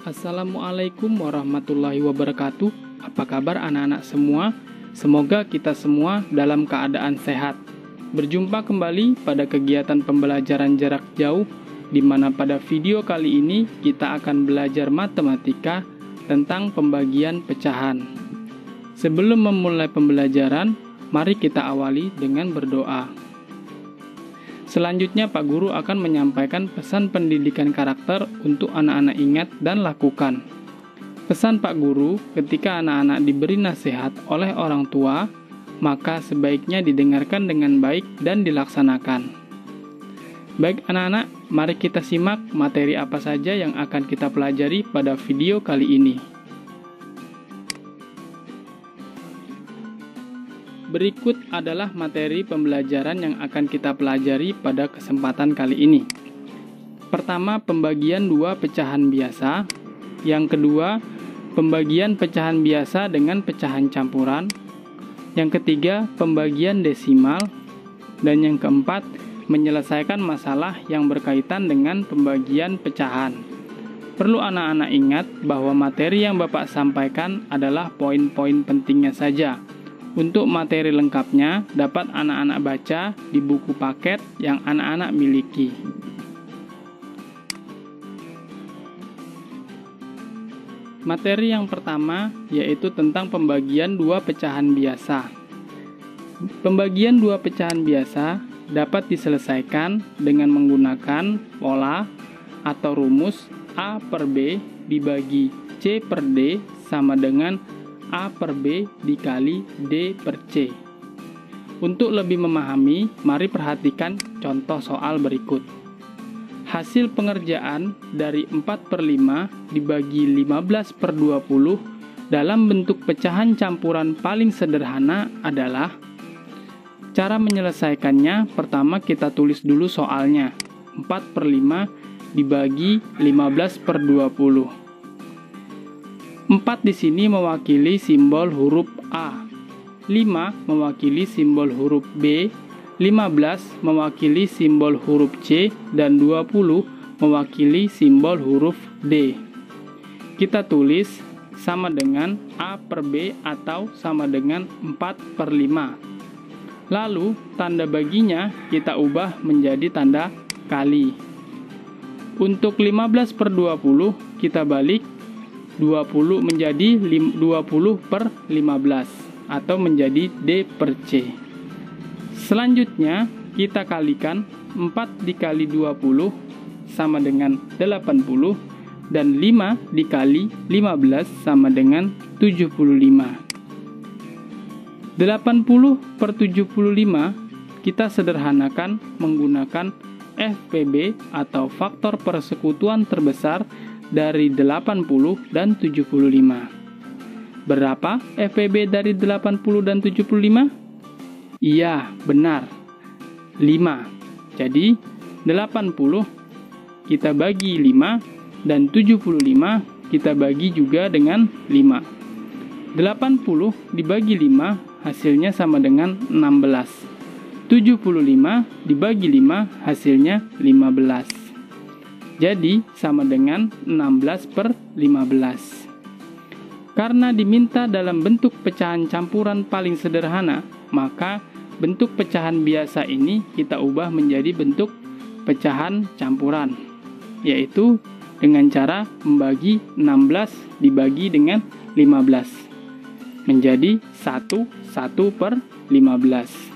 Assalamualaikum warahmatullahi wabarakatuh. Apa kabar anak-anak semua? Semoga kita semua dalam keadaan sehat. Berjumpa kembali pada kegiatan pembelajaran jarak jauh, di mana pada video kali ini kita akan belajar matematika tentang pembagian pecahan. Sebelum memulai pembelajaran, mari kita awali dengan berdoa. Selanjutnya Pak Guru akan menyampaikan pesan pendidikan karakter untuk anak-anak ingat dan lakukan. Pesan Pak Guru, ketika anak-anak diberi nasihat oleh orang tua, maka sebaiknya didengarkan dengan baik dan dilaksanakan. Baik anak-anak, mari kita simak materi apa saja yang akan kita pelajari pada video kali ini. Berikut adalah materi pembelajaran yang akan kita pelajari pada kesempatan kali ini. Pertama, pembagian dua pecahan biasa. Yang kedua, pembagian pecahan biasa dengan pecahan campuran. Yang ketiga, pembagian desimal. Dan yang keempat, menyelesaikan masalah yang berkaitan dengan pembagian pecahan. Perlu anak-anak ingat bahwa materi yang Bapak sampaikan adalah poin-poin pentingnya saja. Untuk materi lengkapnya dapat anak-anak baca di buku paket yang anak-anak miliki. Materi yang pertama yaitu tentang pembagian dua pecahan biasa. Pembagian dua pecahan biasa dapat diselesaikan dengan menggunakan pola atau rumus A per B dibagi C per D sama dengan A per B dikali D per C. Untuk lebih memahami, mari perhatikan contoh soal berikut. Hasil pengerjaan dari 4 per 5 dibagi 15 per 20 dalam bentuk pecahan campuran paling sederhana adalah. Cara menyelesaikannya, pertama kita tulis dulu soalnya. 4 per 5 dibagi 15 per 20. 4 di sini mewakili simbol huruf A, 5 mewakili simbol huruf B, 15 mewakili simbol huruf C, dan 20 mewakili simbol huruf D. Kita tulis sama dengan A per B atau sama dengan 4 per 5. Lalu, tanda baginya kita ubah menjadi tanda kali. Untuk 15 per 20, kita balik 20 menjadi 20 per 15 atau menjadi D per C. Selanjutnya kita kalikan 4 dikali 20 sama dengan 80 dan 5 dikali 15 sama dengan 75. 80 per 75 kita sederhanakan menggunakan FPB atau faktor persekutuan terbesar dari 80 dan 75. Berapa FPB dari 80 dan 75? Iya, benar. 5. Jadi, 80 kita bagi 5 dan 75 kita bagi juga dengan 5. 80 dibagi 5 hasilnya sama dengan 16. 75 dibagi 5 hasilnya 15. Jadi, sama dengan 16 per 15. Karena diminta dalam bentuk pecahan campuran paling sederhana, maka bentuk pecahan biasa ini kita ubah menjadi bentuk pecahan campuran, yaitu dengan cara membagi 16 dibagi dengan 15, menjadi 1 per 15.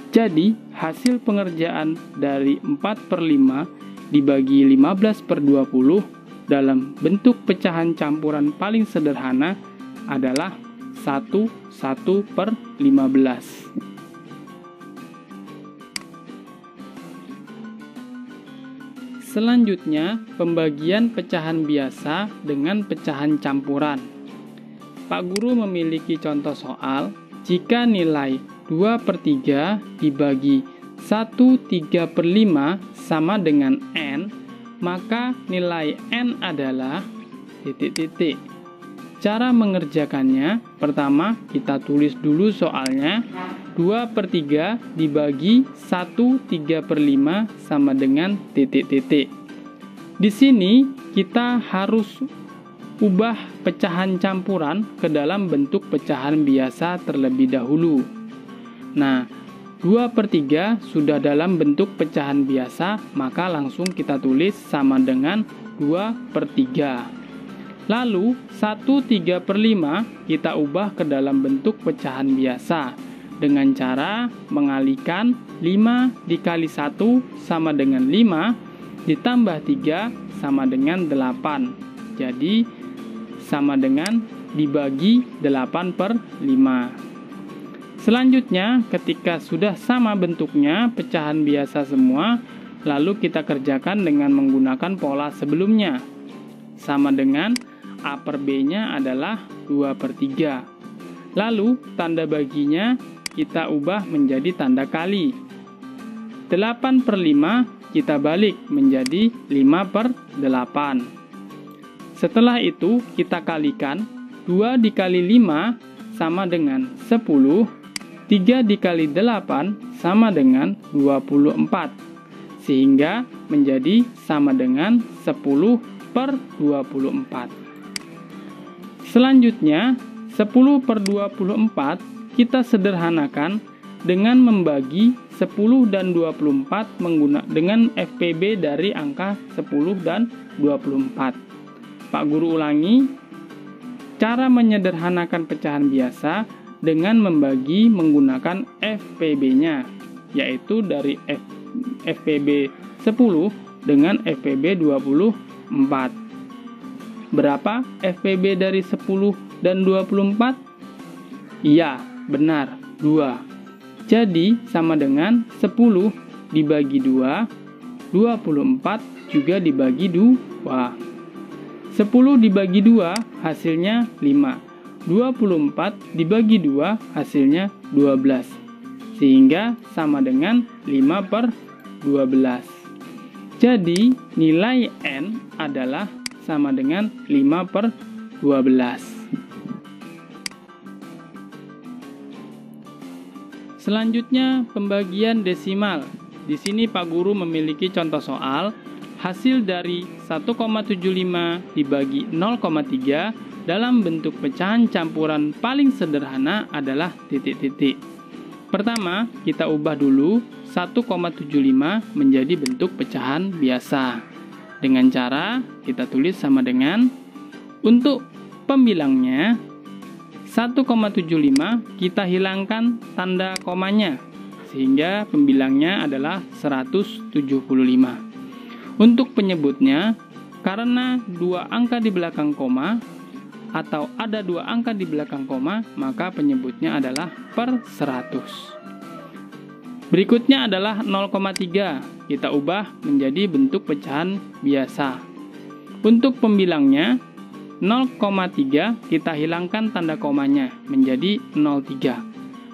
Jadi, hasil pengerjaan dari 4 per 5 dibagi 15 per 20 dalam bentuk pecahan campuran paling sederhana adalah 1 per 15. Selanjutnya, pembagian pecahan biasa dengan pecahan campuran. Pak Guru memiliki contoh soal, jika nilai 2 per 3 dibagi 1/3 per 5 sama dengan N, maka nilai N adalah titik-titik. Cara mengerjakannya, pertama kita tulis dulu soalnya. 2 per 3 dibagi 1/3 per 5 sama dengan titik-titik. Di sini kita harus ubah pecahan campuran ke dalam bentuk pecahan biasa terlebih dahulu. Nah, 2/3 sudah dalam bentuk pecahan biasa, maka langsung kita tulis sama dengan 2/3. Lalu 1/3/5 kita ubah ke dalam bentuk pecahan biasa dengan cara mengalihkan 5 dikali 1 sama dengan 5 ditambah 3 sama dengan 8. Jadi sama dengan dibagi 8/5. Selanjutnya, ketika sudah sama bentuknya pecahan biasa semua, lalu kita kerjakan dengan menggunakan pola sebelumnya. Sama dengan A per B-nya adalah 2/3. Lalu tanda baginya kita ubah menjadi tanda kali. 8/5 kita balik menjadi 5/8. Setelah itu kita kalikan 2 dikali 5 sama dengan 10, 3 dikali 8 sama dengan 24, sehingga menjadi sama dengan 10/24. Selanjutnya, 10/24 kita sederhanakan dengan membagi 10 dan 24 dengan FPB dari angka 10 dan 24. Pak Guru ulangi, cara menyederhanakan pecahan biasa dengan membagi menggunakan FPB-nya, yaitu dari FPB 10 dengan FPB 24. Berapa FPB dari 10 dan 24? Iya, benar, 2. Jadi, sama dengan 10 dibagi 2, 24 juga dibagi 2. 10 dibagi 2 hasilnya 5. 24 dibagi 2 hasilnya 12. Sehingga sama dengan 5/12. Jadi nilai N adalah sama dengan 5/12. Selanjutnya pembagian desimal. Di sini Pak Guru memiliki contoh soal. Hasil dari 1,75 dibagi 0,3 dalam bentuk pecahan campuran paling sederhana adalah titik-titik. Pertama, kita ubah dulu 1,75 menjadi bentuk pecahan biasa. Dengan cara kita tulis sama dengan, untuk pembilangnya 1,75 kita hilangkan tanda komanya, sehingga pembilangnya adalah 175. Untuk penyebutnya, karena 2 angka di belakang koma atau ada 2 angka di belakang koma, maka penyebutnya adalah per 100. Berikutnya adalah 0,3. Kita ubah menjadi bentuk pecahan biasa. Untuk pembilangnya, 0,3 kita hilangkan tanda komanya menjadi 0,3.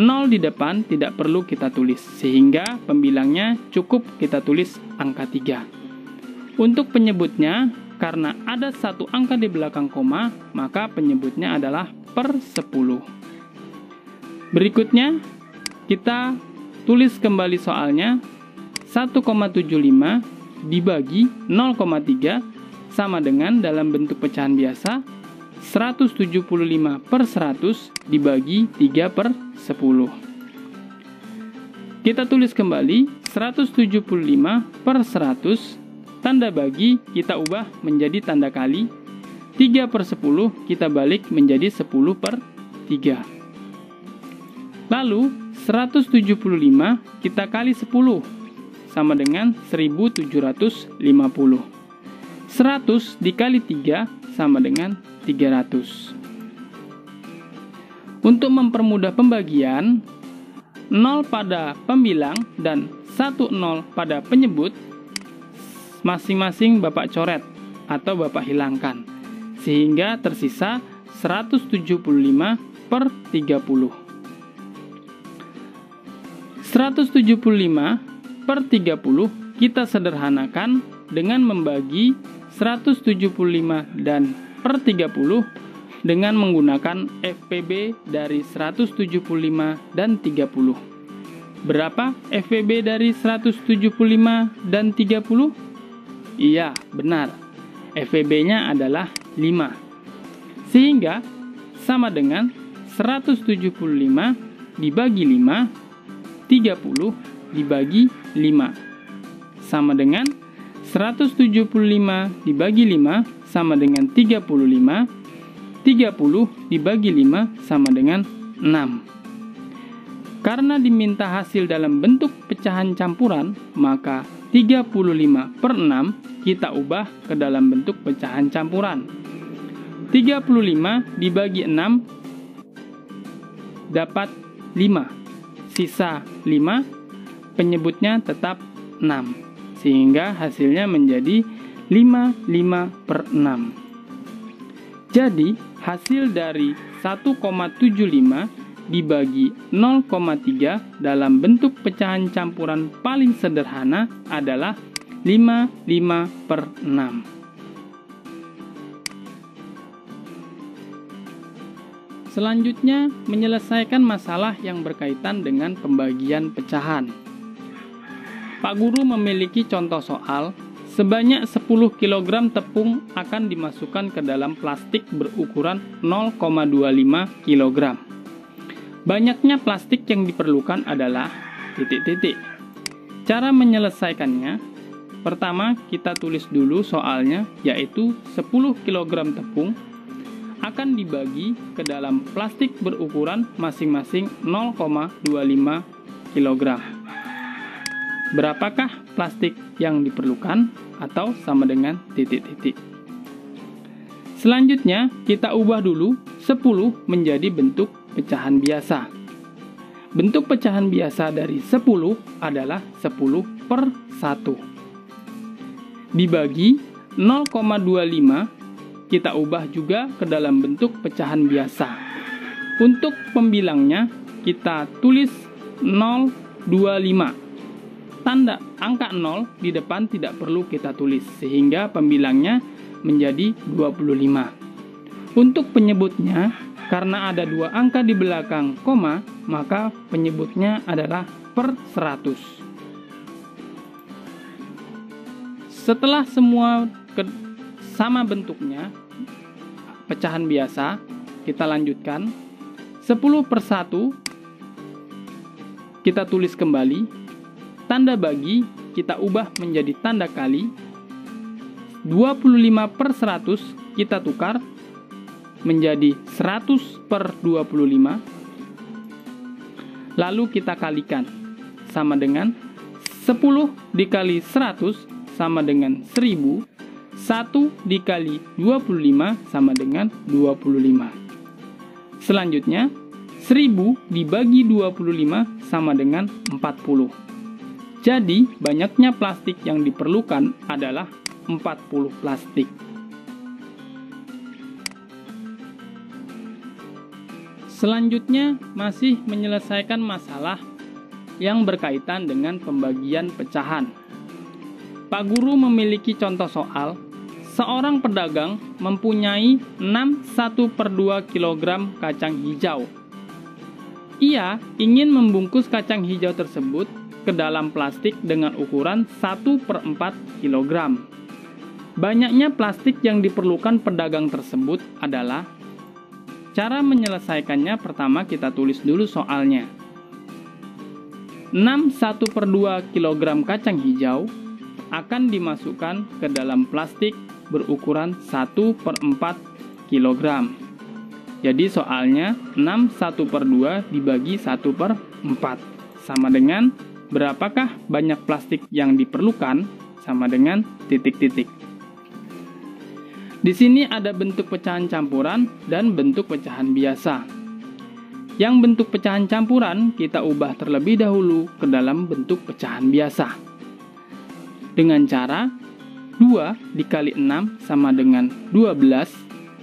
0 di depan tidak perlu kita tulis, sehingga pembilangnya cukup kita tulis angka 3. Untuk penyebutnya, karena ada 1 angka di belakang koma, maka penyebutnya adalah per 10. Berikutnya, kita tulis kembali soalnya. 1,75 dibagi 0,3 sama dengan dalam bentuk pecahan biasa 175/100 dibagi 3/10. Kita tulis kembali 175/100. Tanda bagi kita ubah menjadi tanda kali. 3/10 kita balik menjadi 10/3. Lalu 175 kita kali 10 sama dengan 1750. 100 dikali 3 sama dengan 300. Untuk mempermudah pembagian, 0 pada pembilang dan 10 pada penyebut masing-masing Bapak coret atau Bapak hilangkan, sehingga tersisa 175/30. 175/30 kita sederhanakan dengan membagi 175 dan per 30 dengan menggunakan FPB dari 175 dan 30. Berapa FPB dari 175 dan 30? Iya, benar. FEB-nya adalah 5. Sehingga sama dengan 175 dibagi 5, 30 dibagi 5. Sama dengan 175 dibagi 5 sama dengan 35, 30 dibagi 5 sama dengan 6. Karena diminta hasil dalam bentuk pecahan campuran, maka 35/6 kita ubah ke dalam bentuk pecahan campuran. 35 dibagi 6 dapat 5. Sisa 5, penyebutnya tetap 6. Sehingga hasilnya menjadi 55/6. Jadi, hasil dari 1,75 dibagi 0,3 dalam bentuk pecahan campuran paling sederhana adalah 55/6. Selanjutnya, menyelesaikan masalah yang berkaitan dengan pembagian pecahan. Pak Guru memiliki contoh soal, sebanyak 10 kg tepung akan dimasukkan ke dalam plastik berukuran 0,25 kg. Banyaknya plastik yang diperlukan adalah ... Cara menyelesaikannya, pertama kita tulis dulu soalnya, yaitu 10 kg tepung akan dibagi ke dalam plastik berukuran masing-masing 0,25 kg. Berapakah plastik yang diperlukan? Atau sama dengan ... Selanjutnya, kita ubah dulu 10 menjadi bentuk pecahan biasa. Bentuk pecahan biasa dari 10 adalah 10/1. Dibagi 0,25, kita ubah juga ke dalam bentuk pecahan biasa. Untuk pembilangnya, kita tulis 0,25. Tanda angka 0 di depan tidak perlu kita tulis, sehingga pembilangnya menjadi 25. Untuk penyebutnya, karena ada 2 angka di belakang koma, maka penyebutnya adalah per 100. Setelah semua sama bentuknya, pecahan biasa, kita lanjutkan. 10/1 kita tulis kembali. Tanda bagi kita ubah menjadi tanda kali. 25/100 kita tukar menjadi 100/25. Lalu kita kalikan, sama dengan 10 dikali 100 sama dengan 1000. 1 dikali 25 sama dengan 25. Selanjutnya, 1000 dibagi 25 sama dengan 40. Jadi, banyaknya plastik yang diperlukan adalah 40 plastik. Selanjutnya, masih menyelesaikan masalah yang berkaitan dengan pembagian pecahan. Pak Guru memiliki contoh soal, seorang pedagang mempunyai 1/2 kg kacang hijau. Ia ingin membungkus kacang hijau tersebut ke dalam plastik dengan ukuran 1/4 kg. Banyaknya plastik yang diperlukan pedagang tersebut adalah... Cara menyelesaikannya, pertama kita tulis dulu soalnya. 1/2 kg kacang hijau akan dimasukkan ke dalam plastik berukuran 1/4 kg. Jadi soalnya 1/2 dibagi 1/4 sama dengan berapakah banyak plastik yang diperlukan, sama dengan ... Di sini ada bentuk pecahan campuran dan bentuk pecahan biasa. Yang bentuk pecahan campuran kita ubah terlebih dahulu ke dalam bentuk pecahan biasa. Dengan cara 2 dikali 6 sama dengan 12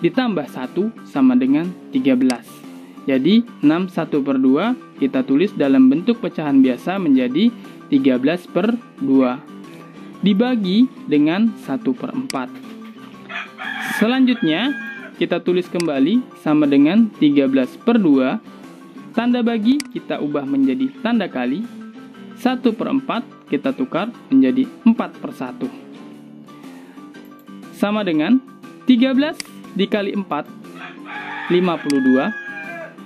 ditambah 1 sama dengan 13. Jadi 1/2 kita tulis dalam bentuk pecahan biasa menjadi 13/2 dibagi dengan 1/4. Selanjutnya kita tulis kembali sama dengan 13/2. Tanda bagi kita ubah menjadi tanda kali. 1/4 kita tukar menjadi 4/1. sama dengan 13 dikali 4, 52.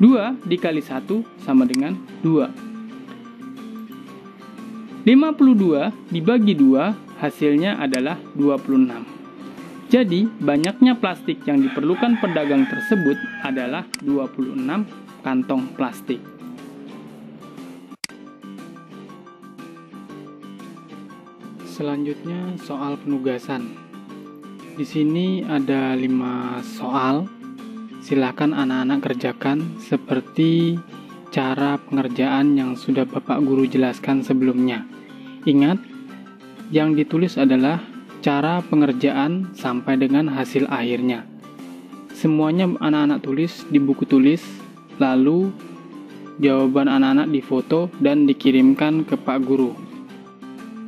2 dikali 1 sama dengan 2. 52 dibagi 2 hasilnya adalah 26. Jadi, banyaknya plastik yang diperlukan pedagang tersebut adalah 26 kantong plastik. Selanjutnya soal penugasan. Di sini ada 5 soal. Silakan anak-anak kerjakan seperti cara pengerjaan yang sudah Bapak Guru jelaskan sebelumnya. Ingat, yang ditulis adalah cara pengerjaan sampai dengan hasil akhirnya. Semuanya anak-anak tulis di buku tulis, lalu jawaban anak-anak difoto dan dikirimkan ke Pak Guru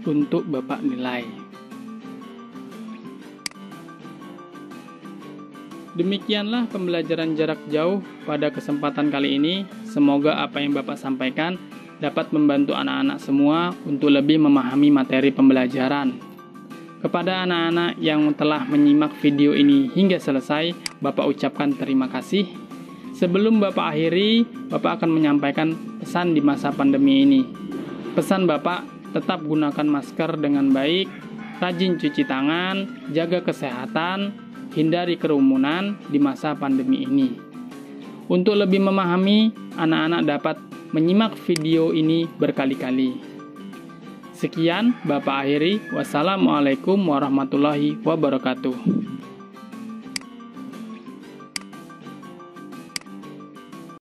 untuk Bapak nilai. Demikianlah pembelajaran jarak jauh pada kesempatan kali ini. Semoga apa yang Bapak sampaikan dapat membantu anak-anak semua untuk lebih memahami materi pembelajaran. Kepada anak-anak yang telah menyimak video ini hingga selesai, Bapak ucapkan terima kasih. Sebelum Bapak akhiri, Bapak akan menyampaikan pesan di masa pandemi ini. Pesan Bapak, tetap gunakan masker dengan baik, rajin cuci tangan, jaga kesehatan, hindari kerumunan di masa pandemi ini. Untuk lebih memahami, anak-anak dapat menyimak video ini berkali-kali. Sekian, Bapak akhiri. Wassalamualaikum warahmatullahi wabarakatuh.